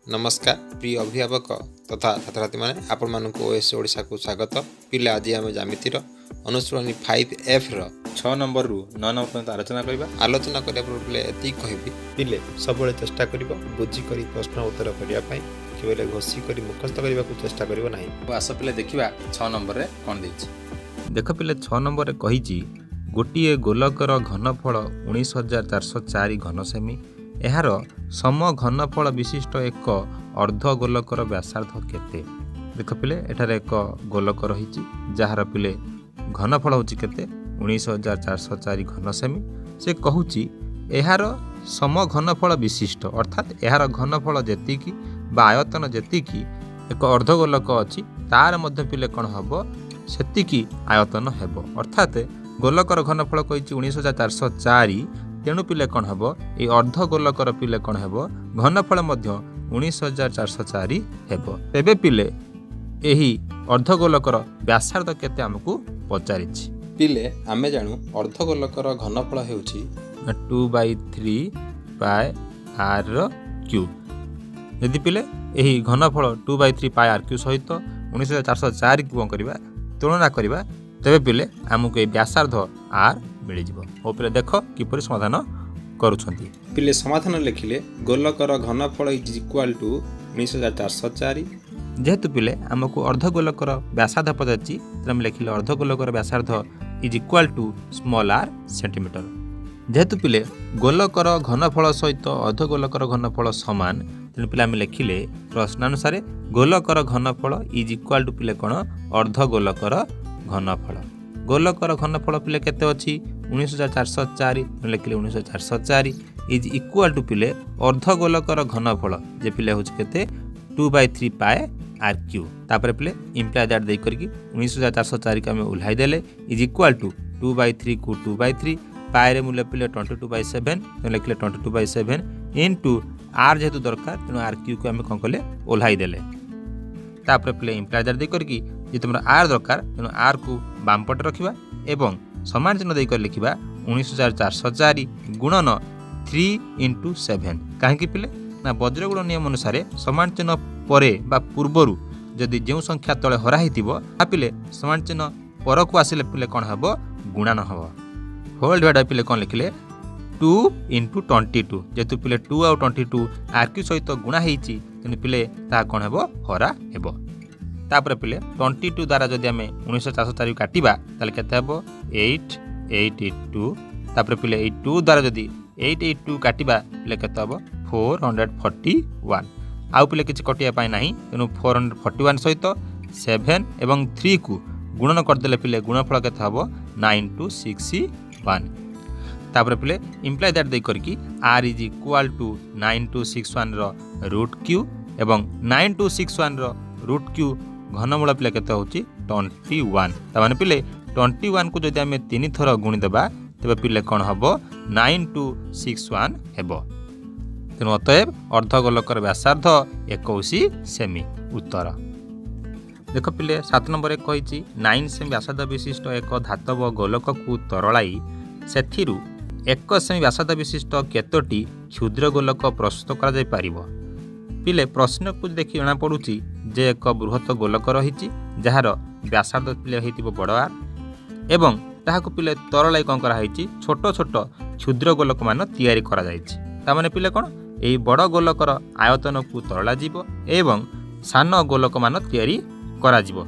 नमस्कार प्रिय अभिभावक तथा छात्र छात्री मैंने आपण मानक ओएस ओडिशा को स्वागत। पिले आज आम ज्यामितिर अनुश्रेणी 5F रो 6 नंबर रु 9 नंबर पर्यंत आलोचना करिया पूर्व एति कहबी पिले सब चेष्टा करिवो बुझी करी प्रश्न उत्तर करिया पई केवल घोषी करी मुखस्थ करबा को चेष्टा करिवो नाही। आस पिले देखिबा 6 नंबर रे कोन देछि। देख पिले 6 नंबर रे कहिछि गोटिए गोलकर घनफल 19404 घन सेमी एहार सम घनफल विशिष्ट एक अर्ध गोलकर व्यासार्ध केते। देख पिले एठारे एक गोलक रही जार पिले घनफल होची केते 19404 घन सेमी। से कहूची एहार सम घनफल विशिष्ट अर्थात एहार घनफल जेतिकी बा आयतन जेतिकी एक अर्ध गोलक अछि तार मध्य पिले कोन हबो सेतिकी आयतन हेबो। अर्थात गोलकर घनफल कहिछि 19404 तेणु पिले कौन हम ये अर्ध गोलकर पिले कौन हम घनफल 19404 हेबो। तेबे पिले यही अर्ध गोलकर व्यासार्ध केते हमकु पचारिछि। पिले आमे जानू अर्ध गोलकर घनफल हेउछि 2/3 पाई r क्यूब। यदि पिले यही घनफल 2/3 पाई r क्यूब सहित 19404 को करबा तुलना करबा तेबे पिले हमकु ए व्यासार्ध r मिल जिवो। ओ पिले देख किपरि समाधान करूछंती। पिले समाधान लिखिले गोलकर घनफल इज इक्वल टू 19404। जेहेतु पिले हमकु अर्ध गोलकर व्यासार्ध पदाची हम लिखिले अर्ध गोलकर व्यासार्ध is equal to small r centimetre. जेहेतु पिले गोलकर घनफल सहित अर्ध गोलकर घनफल समान तेणु पिले हम लिखिले प्रश्नानुसार गोलकर घनफल इज इक्वल टू पिले कोन अर्ध गोलकर घनफल। गोलकर घनफल पिले केते अछि 19404 लिखिले 19404 इज इक्वल टू पिले अर्ध गोलकर घनफल जे पिले होछ केते 2/3 पाई r क्यूब। तापर पिले इंप्लाय दैट देई करकी 19404 का हम उल्हाई देले इज इक्वल टू 2/3 को 2/3 पाई रे मूल्य पिले 22/7 लिखिले 22/7 इनटू r जेतु दरकार तेनु r क्यूब को हम कोन कले उल्हाई देले। तापर पिले इंप्लाय दैट देई करकी जे तुमरा r दरकार तेनु r को बाम पटे रखिबा एवं समान चिन्ह देई कर लिखिबा 19404 गुणन 3 × 7। काहे पिले ना वज्रगुण नियम अनुसार समान चिन्ह परे बा पूर्वरु जदि जेउ संख्या तळे हरा हितिबो आ पिले समान चिन्ह पर को आसिले पिले कोन हबो गुणन हबो। होल डिवाइड पिले कोन लिखिले 2 × 22 जेतु पिले 2 और 22 r क्यू सहित गुणा हेछि तेनु पिले ता कोन हबो हरा हेबो। तापर पिले 22 द्वारा जदि आमे 19404 काटिबा ताले केते हबो 882। तापर पिले 2 द्वारा जदि 882 काटिबा पिले केते हबो 441। आउ पिले किछि कटिया पाई नाही तेनु 441 सहित 7 एवं 3 को गुणन कर देले पिले गुणफल केते हबो 9261। तापर पिले इंप्लाय दैट देई करकी r इज इक्वल टू 9261 रो रूट क्यू एवं 9261 रो रूट क्यू घनमूल पिले केते होची 21। तामाने पिले 21 को जदि आमे 3 थर गुणी देबा तबे पिले कोन हबो 9261 हेबो। तेनु अतएव अर्ध गोलकर व्यासार्ध 21 सेमी उत्तर। देख पिले 7 नंबर कहिछि 9 सेमी व्यासार्ध विशिष्ट एक धातव गोलक को तरलाई सेथिरु 1 सेमी व्यासार्ध विशिष्ट केतोटी क्षुद्र गोलक प्रस्तुत करा जाय पारिबो। पिले प्रश्न को देखि जଣା पडुची जे एक बृहत गोलक रही जार व्यासार्ध पिले होइतिबो बड़ आर एवं ताहाको पिले तरलाई कोन करा हैछि छोट छोट क्षुद्र गोलक मान तयारी करा जायछि। ता माने पिले कोन एई बड़ गोलकर आयतन को तरला जीवो एवं सान गोलक मान तयारी करा जीवो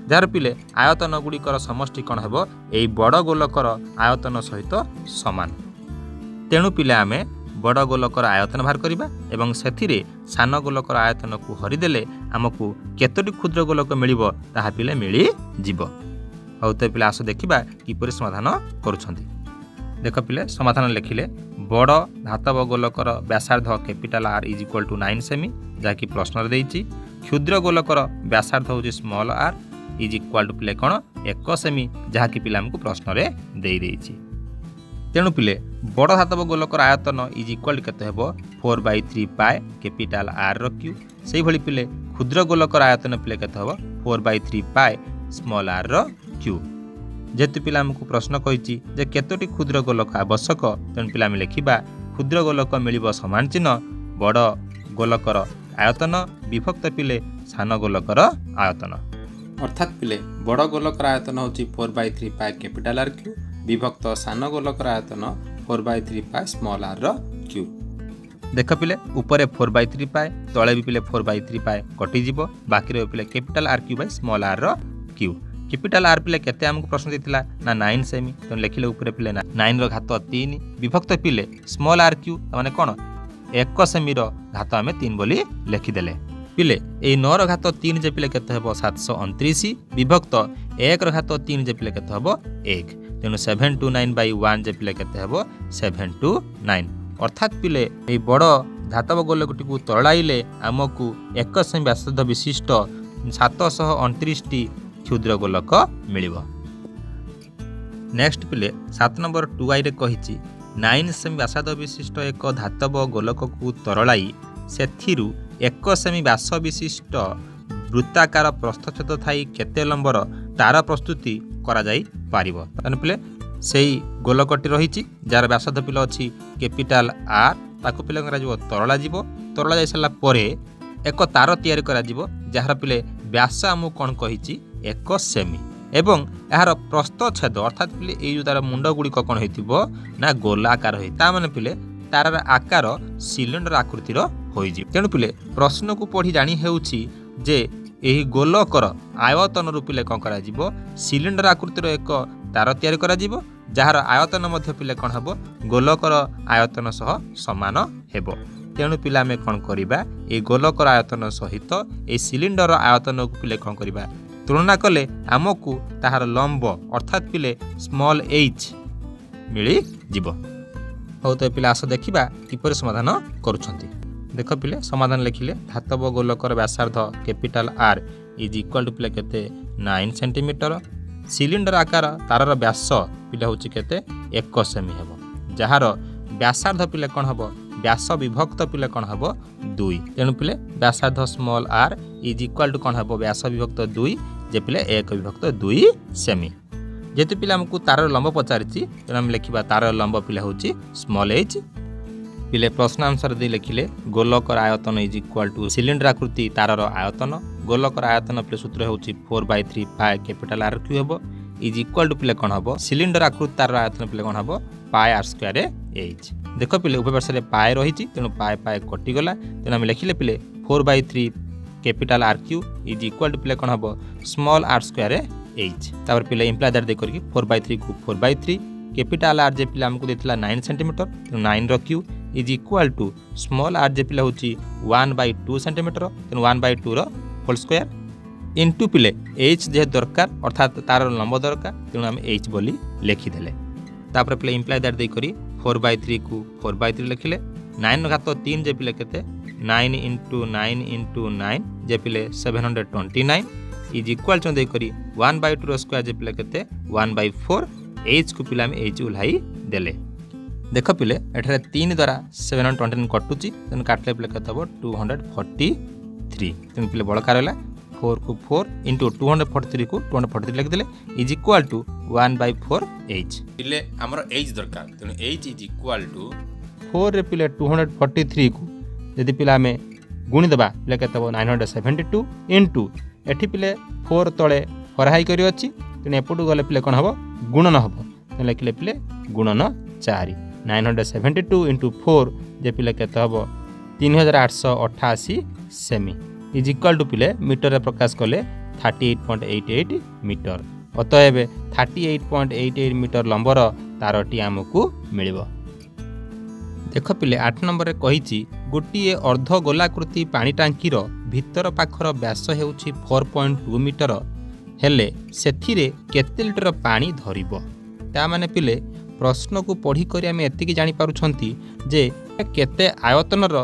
जार पिले आयतन गुडीकर समष्टि कोन हेबो एई बड़ गोलकर आयतन सहित समान। तेणु पिले आमे बड़ गोलकर आयतन बाहर करिबा एवं सेथिरे सान गोलकर आयतन को हरिदेले आमको केतोटी क्षुद्र गोलक मिलिबो ताहा पिले मिली जीवो। हौ ते पिले आसो देखिबा किपरि समाधान करूछंती। देख पिले समाधान लिखिले बड़ धातव गोलकर व्यासार्ध capital R is equal to 9 सेमी जाकि प्रश्न रे देइछि। क्षुद्र गोलकर व्यासार्ध होछि small r is equal to पिले कोन 1 सेमी जाकि पिले हमको प्रश्न रे देइ देइछि। तेणु पिले बड़ धातव गोलकर आयतन इज इक्वल केते हेबो 4/3 पाई कैपिटल R रो क्यू। सेही भली पिले क्षुद्र गोलकर आयतन पिले केते हेबो 4/3 पाई स्मॉल r रो क्यू। जेतु पिला हमकु प्रश्न कहिछि जे केतोटी क्षुद्र गोलक आवश्यक तेणु पिला हम लिखिबा क्षुद्र गोलक मिलिबो समान चिन्ह बड़ गोलकर आयतन विभक्त पिले सान गोलकर आयतन अर्थात पिले बड़ गोलकर आयतन हूँ 4/3 पाए कैपिटल आर क्यू विभक्त सान गोलकर आयतन 4/3 पाए स्मॉल आर क्यू। देख पिले ऊपर 4/3 पाए तले भी पिले 4/3 पाए कटिଯିब बाकी रही पिले capital R cube by small R cube. Capital R पिले केते हमको प्रश्न देथिला ना 9 सेमी तो लिखिले ऊपर पिले 9 रो घात 3 विभक्त पिले स्मॉल आर क्यू माने कोन 1 सेमी रो घात आमे 3 बोली लिखिदेले पिले ए 9 रो घात 3 जे पिले केते हबो 729 विभक्त 1 रो घात 3 जे पिले केते हबो 1 तेनु 729/1 जे पिले केते हबो 729 अर्थात पिले ए बड़ धातव गोलकटी को तळाइले आमको 1 सेमी व्यासार्ध विशिष्ट 729 टी क्षुद्र गोलक मिलिबो। नेक्स्ट पिले 7 नंबर 2i रे कहिछि 9 सेमी व्यासार्ध विशिष्ट एक धातव गोलक को तळाई सेथिरु 1 सेमी व्यास विशिष्ट वृत्ताकार प्रस्थच्छेद थाई केते लंबर तार प्रस्तुति करा जाई पारिबो तने पिले सेही गोलकटी रही जार व्यासार्ध पिले अच्छी कैपिटल आर ताको पिले करा जिवो तरला जाई सला परे एक तार तैयारी करा जिवो जार पिले व्यास आमु कोन कहिछि 1 सेमी एवं यार प्रस्थच्छेद अर्थात पिले ए जो तार मुंड गुड़िक कौन होइथिबो ना गोलाकार होई ता माने पिले तार आकार सिलिंडर आकृतिर होई जी। तेणु पिले प्रश्न को पढ़ी जानी हेउछि जे एही गोलकर आयतन रूपिले कौन करा जिवो सिलिंडर आकृतिर एक तार तैयारी करा जिवो जार आयतन मध्य पिले कौन हबो गोलकर आयतन सह समान हेबो। तेणु पिला आमे कौन करिबा ए गोलकर आयतन सहित ए सिलिंडर आयतन को पिले कौन करिबा तुलना कले आमको ताहार लंब अर्थात पिले स्मॉल h मिली जीव। हो तो पिला आस देखिबा किपर समाधान करूछंती। देख पिले समाधान लिखिले धातव गोलकर व्यासार्ध capital R is equal to पिले केते 9 सेंटीमीटर सिलिंडर आकार तारर व्यास पिले होची केते 1 सेमी हेबो जहार व्यासार्ध पिले कोन हबो व्यास विभक्त पिले कोन हबो 2 तेणु पिले व्यासार्ध small R is equal to कोन हबो व्यास विभक्त 2 जे पिले 1 विभक्त 2 सेमी। जेतु पिले हमकु तार लंब पचारिछि तेणु हम लिखिबा तार लंब पिले होची स्मॉल h पिले प्रश्न आंसर दे लिखिले गोलकर आयतन इज इक्वल टू सिलिंडर आकृति तारर आयतन गोलकर आयतन पिले सूत्र होची 4/3 पाए कैपिटल आर क्यू हेबो इज इक्वल टू पिले कोन हबो सिलिंडर आकृति तारर आयतन पिले कोन हबो पाए आर स्क्वायर h। देख पिले उभय पार्श्व पाए रही तेणु पाए पाए कटिगला तेणु आम लिखिले पिले 4/3 capital R cube is equal to पिले कौन हम स्मॉल आर स्क्वायर h तापर पिले इम्प्लाय दैट दे करके 4/3 को 4/3 कैपिटल आर जे पिले हमको देथिला 9 सेंटीमीटर 9 रो cube is equal to small R जे पिले होची 1/2 सेंटीमीटर 1/2 रो होल स्क्वायर इनटू पिले h जे दरकार अर्थात तार लंब दरकार तेणु हम h बोली लिखि देले तापर पिले इम्प्लाय दैट दे करी 4/3 को 4/3 लिखिले 9 घात 3 जे पिले केते 9 × 9 × 9 जे पिले 729 इज इक्वल टू दे करी 1/2 रो स्क्वायर जे पिले केते 1/4 h को पिला में h उल्हाई देले। देख पिले एठारे 3 द्वारा 729 कटुची तेन काटले पिले केते हबो 243 तेन पिले बळका रहला 4 को 4 × 243 को 243 लिख देले इज इक्वल टू 1/4 h पिले हमर h दरकार तेन h इज इक्वल टू 4 रे पिले 243 को यदि पिला में गुणी देबा पिले केते हबो 972 * एठी पिले 4 तळे हराई करी अछि तेने एपटु गले पिले कोन हबो गुणन हबो तेन लिखले पिले गुणन 4 972 * 4 जे पिले केते हबो 3888 सेमी इज इक्वल टू पिले मीटर रे प्रकाश कले 38.88 मीटर अतएव 38.88 मीटर लंबर तारटी आमको मिलिबो। देख पिले 8 नंबर रे कहिछि गोटिए अर्ध गोलाकृति पानी टांकीर भीतर पाखर व्यास हेउछि 4.2 मीटर हेले सेथिरे केते लिटर पानी धरिबो ता माने पिले प्रश्न को पढ़ी करी आमे एतिकी जानि पारुछंती जे केते आयतनर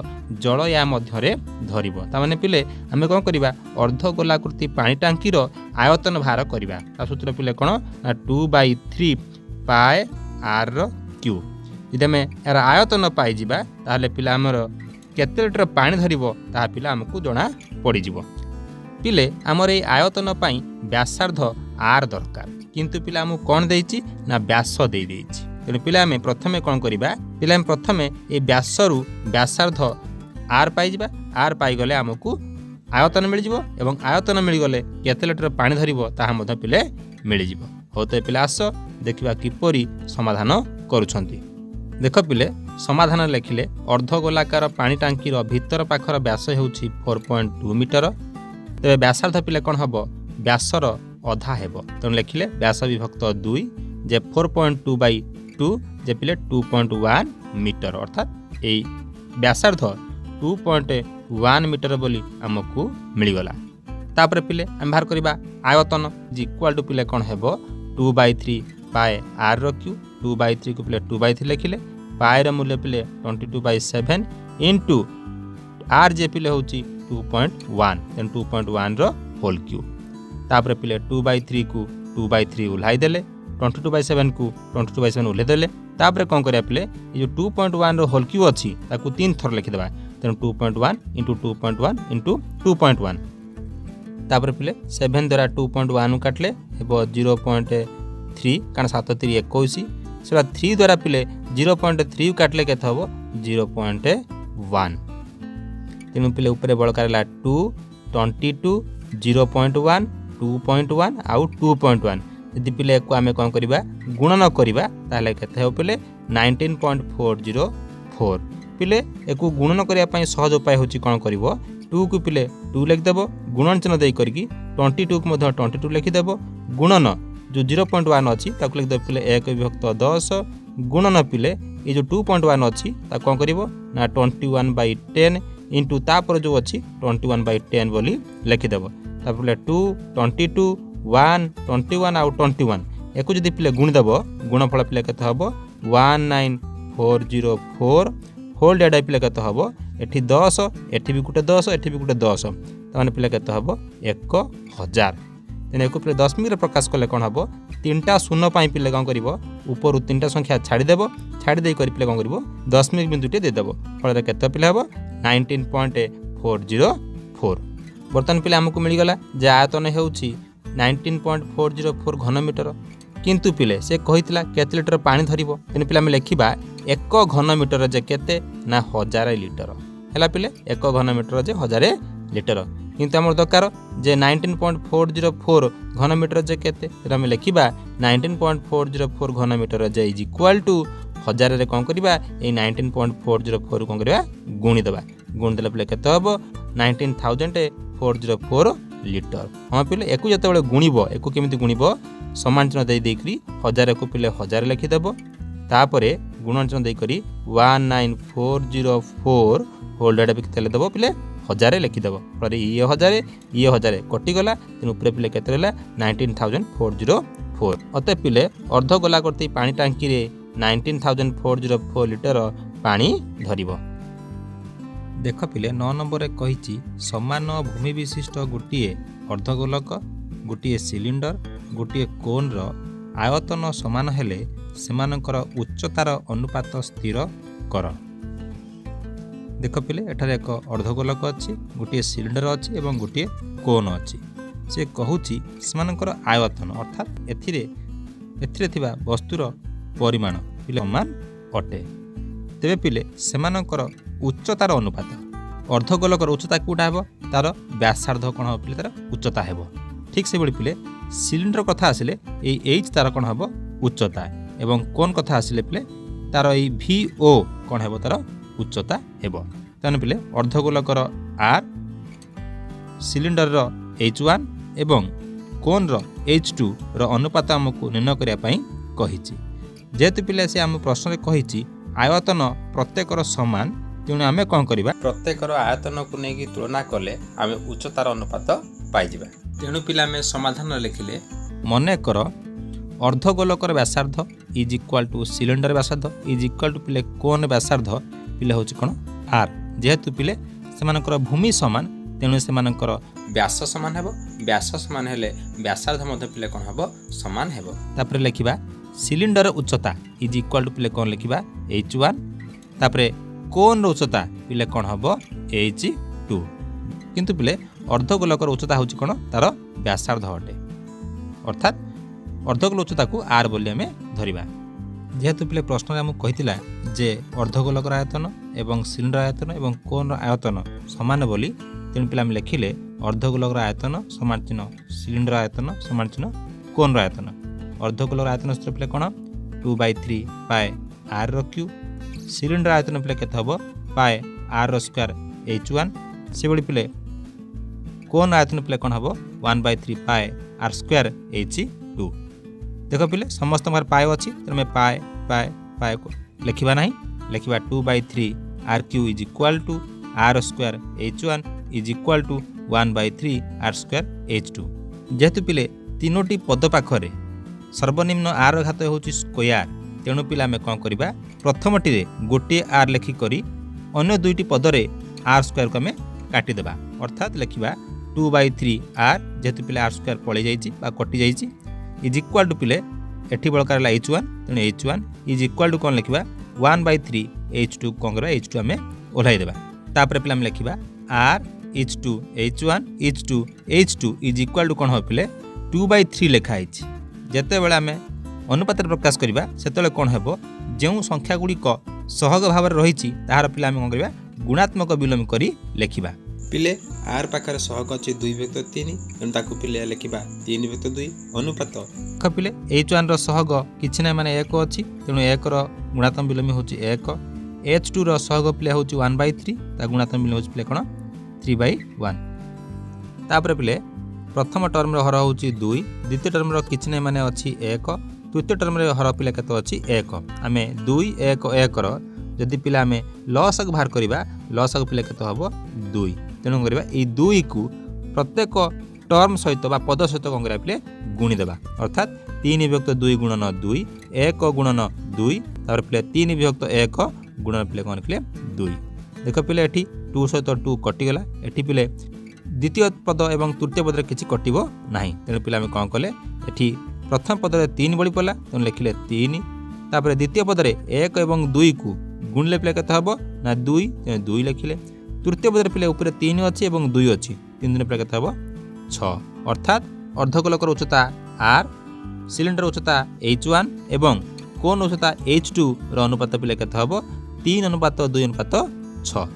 जल या मध्यरे धरिबो ता माने पिले आमे कोन करिबा अर्ध गोलाकृति पानी टांकीर आयतन भार करिबा ता सूत्र पिले कोन 2/3 पाए आर क्यू यदि आमे यार आयतन पाई जिबा ताले पिला हमर केते लिटर पानी धरिबो ता पिला हमकु जणा पड़ी जिवो। पिले हमर ए आयतन पाई व्यासार्ध आर दरकार किंतु पिला हमकु कोन देइछि ना व्यास देइ देइछि तेणु पिला आमे प्रथमे कोन करिबा पिला आमे प्रथमे ए व्यासरु व्यासार्ध आर पाई जिबा आर पाईगले आमको आयतन मिल जिवो एवं आयतन मिलगले केते लिटर पानी धरिबो ताहा मध्य पिले मिल जिवो। हो तो पिले आस देखिबा किपरि समाधान करूछंती। देख पिले समाधान लिखिले अर्धगोलाकार पानी टांकीर भितर पाखर व्यास हेउछि 4.2 मीटर। तेबे व्यासार्ध पिले कोन हबो व्यासर अधा हेबो तेणु लिखिले व्यास विभक्त 2 जे 4.2/2 जे पिले 2.1 मीटर अर्थात ए व्यासार्ध 2.1 मीटर बोली आमको मिलगला। तापर पिले आम बाहर करबा आयतन इक्वल टू पिले कोन हेबो 2/3 पाए आर रो क्यू 2/3 को पिले 2/3 लिखिले पाए रो मूल्य पिले 22/7 इनटू आर जे पिले होची 2.1 देन 2.1 रो होल क्यू। तापर पिले 2/3 को 2/3 उल्हाई देले 22/7 को 22/7 उल्हे देले। तापर कोन करिया पिले ये जो 2.1 रो होल क्यू अछि ताकू 3 थर लिखि देबा तेन 2.1 इनटू 2.1 इनटू 2.1। तापर पिले 7 द्वारा 2.1 काटले हेबो 0.3 कारण 7 3 21 सेबा 3 द्वारा पिले 0.3 काटले केते हबो 0.1 तेनु पिले ऊपर बळकार ला 2 22 0.1 2.1 आउ 2.1 यदि पिले को आमे कोन करबा गुणन करबा ताले केते हो पिले 19.404 पिले एको गुणन करिया पई सहज उपाय होची कोन करबो 2 को पिले 2 लिख देबो गुणन चिन्ह देई करकी 22 को मध्य 22 लिखि देबो गुणन जो 0.1 अछि ताकु लिख देबो पिले 1 विभक्त 10 गुणन पिले ए जो 2.1 अछि ता कोन करबो ना 21/10 इनटू तापर जो अछि 21/10 बोली लिखि देबो तापर पिले 2 22 1 21 आउ 21 एको जदि पिले गुण देबो गुणफल पिले केते हबो 19404 होल डेटा पिले केते हबो एठी 10 एठी भी गुटे 10 एठी भी गुटे 10 ताने पिले केते हबो 1000 तेने एको पिले दशमिक रे प्रकाश करले कोन हबो तीनटा शून्य पाई पिले कोन करिवो ऊपर तीनटा संख्या छाडी देबो छाडी देई करि पिले कोन करिवो दशमिक बिंदुटे दे देबो फल रे केते पिले हबो 19.404। बर्तन पिले हमकु मिल गला जे आयतन हेउची 19.404 घन मीटर किंतु पिले से कहितला केते लिटर पानी धरिबो तेने पिले हम लिखिबा 1 घन मीटर जे केते ना 1000 लिटर हैला पिले 1 घन मीटर जे 1000 लिटर किंतु हमर दरकार जे 19.404 घन मीटर जे केते हम लिखिबा 19.404 घन मीटर जे इज इक्वल टू 1000 रे कोन करबा ए 19.404 कोन करबा गुणी देबा गुण देला पिले केते हबो 19404 लिटर। हाँ पिले एको जते गुणिबो एको केमिति गुणिबो समान चिन्ह देई देकरी 1000 को पिले 1000 लिखि देबो तापरे गुणन चिन्ह देई करी 19404 होल डेटा भी केते देबो पिले 1000 लिखि देबो पर ये 1000 कटि गला तेन ऊपर पिले केते रहला 19404 अते पिले अर्ध गोला करते पानी टांकी रे 19404 लिटर पानी धरिबो। देख पिले 9 नंबर कही समान भूमि विशिष्ट गोटे अर्धगोलक गोटे सिलिंडर गोटे कोन रो आयतन समान हेले सेमानकर उच्चतार अनुपात स्थिर कर। देख पिले एठारे एक अर्धगोलक अच्छी गोटे सिलिंडर अच्छी एवं गोटे कोन अच्छी से कहूची सेमानकर आयतन अर्थात एथिरे थिबा वस्तुर परिमाण पिले समान अटे तेबे पिले सेमानकर उच्चतार अनुपात अर्धगोलकर उच्चता कोटा हेबो तार व्यासार्ध कोन हो पिले तार उच्चता हेबो ठीक से बड़ी पिले सिलिंडर कथा आसिले ए एच तार कोन हेबो उच्चता एवं कोन कथा आसिले पिले तार ए VO कोन हेबो तार उच्चता हेबो तने पिले अर्धगोलकर R सिलिंडर रो H1 एवं कोन रो H2 रो अनुपात हमकु निर्णय करिया पई कहिची जेतु पिले से हम प्रश्न रे कहिची आयतन प्रत्येकर समान तेणु आमे कौन करिबा प्रत्येकर आयतन को नेकी तुलना कले आमे उच्चतार अनुपात पाई जिबा तेणु पिला में समाधान लिखिले मने कर अर्धगोलकर व्यासार्ध इज इक्वल टू सिलिंडर व्यासार्ध इज इक्वल टू पिले कोन व्यासार्ध पिले होची कोन R जेहेतु पिले सेमानकर भूमि समान तेणु सेमानकर व्यास समान हेबो व्यास समान हेले व्यासार्ध मध्ये पिले कोन हेबो समान हेबो तापर लिखिबा सिलिंडर उच्चता इज इक्वल टू पिले कोन लिखिबा H1 तापर कोन उच्चता पिले कोन हबो H2 किंतु पिले अर्धगोलकर उच्चता होची कोन तार व्यासार्ध अटे अर्थात अर्धगोल उच्चता को R बोली हमें धरिबा जेहेतु पिले प्रश्न आमको कही जे अर्धगोलकर आयतन एवं सिलिंडर आयतन एवं कोन आयतन समान बोली तेणु पिला लिखिले अर्धगोलकर आयतन समान चिन्ह सिलिंडर आयतन समान चिन्ह कोन आयतन। अर्धगोलकर आयतन सूत्र पिले कौन 2/3 पाए r रो क्यू। सिलिंडर आयतन पिले केते हबो पाए r रो स्क्वायर h1। से बड़ी पिले कोन आयतन पिले कौन हबो 1/3 पाए r स्क्वायर h2। देख पिले समस्त पाए अच्छी तेनाली मैं पाए पाए पाए को लिखा ना लिखा 2/3 r cube is equal to r square h1 is equal to 1/3 r square h2। जेहेतु पिले तीनोटी पद पाखरे सर्वनिम्न आर घात हूँ स्क्वायर तेणु पिला आम कौन करवा प्रथमटी गोटे आर लिखिक अन्य दुईटी पदरे आर स्क्वायर को आम काटिदेबा अर्थात लिखा 2/3 r जेहेतु पिले आर स्क्वायर पलि जाइए कटि जाइए इज इक्वाल टू पिले एटी बड़कार h1 तेणु h1 इज इक्वाल टू कौन लिखा 1/3 h2 कौन करवा h2 आम ओह्लैदेबा तापर पिला आम लिखा r h2 h1 h2 is equal to कौन हम पिले 2/3 लिखाई जिते बड़े आम अनुपात प्रकाश करवा से कौन हो जो संख्या गुड़िक सहग भाव रही तार पिला आम कौन करवा गुणात्मक विलोम करी लिखा। पिले आर पाखर सहग अच्छी 2/3 तेणु पिले लिखा 3/2 अनुपात पिले h1 रो सहग किसी ना माने 1 अच्छी तेणु 1 रो गुणात्मक विलोम हूँ 1। h2 रो सहग पिले हूँ 1/3 ता गुणात्मक विलोम पिले कौन 3/1। तापर पिले प्रथम टर्म हर हूँ 2 द्वितीय टर्म किसी ना माने अच्छी 1 तृतीय टर्म हर पिले केते अच्छी 1 आम 2 1 1 जदि पिला आम लसक बाहर करवा लसक पिले केते हम 2 तेणु करवा ये 2 को प्रत्येक टर्म सहित पद सहित कौन करा पिले गुणीदेवा अर्थात 3/2 गुणन 2 1 गुणन 2 तापर पिले 3/1 गुणन पिले कौन पिले 2। देख पिले एठी 2 सहित 2 कटिगला एठी पिले द्वितीय पद एवं तृतीय पद किसी कटो ना तेणु पिला कौन कले एठी प्रथम पदरे 3 बड़ी पड़ा तेणु लिखिले 3 तापर द्वितीय पदरे 1 और 2 को गुणले पिले केते हबो ना 2 तेणु 2 लिखिले तृतीय पदरे पिले ऊपर 3 अच्छी और 2 अच्छी 3 दिन पिले केते हबो 6 अर्थात अर्धगोलकर उच्चता r सिलिंडर उच्चता h1 एवं कोन उच्चता h2 रो अनुपात पिले केते हबो 3:2:6।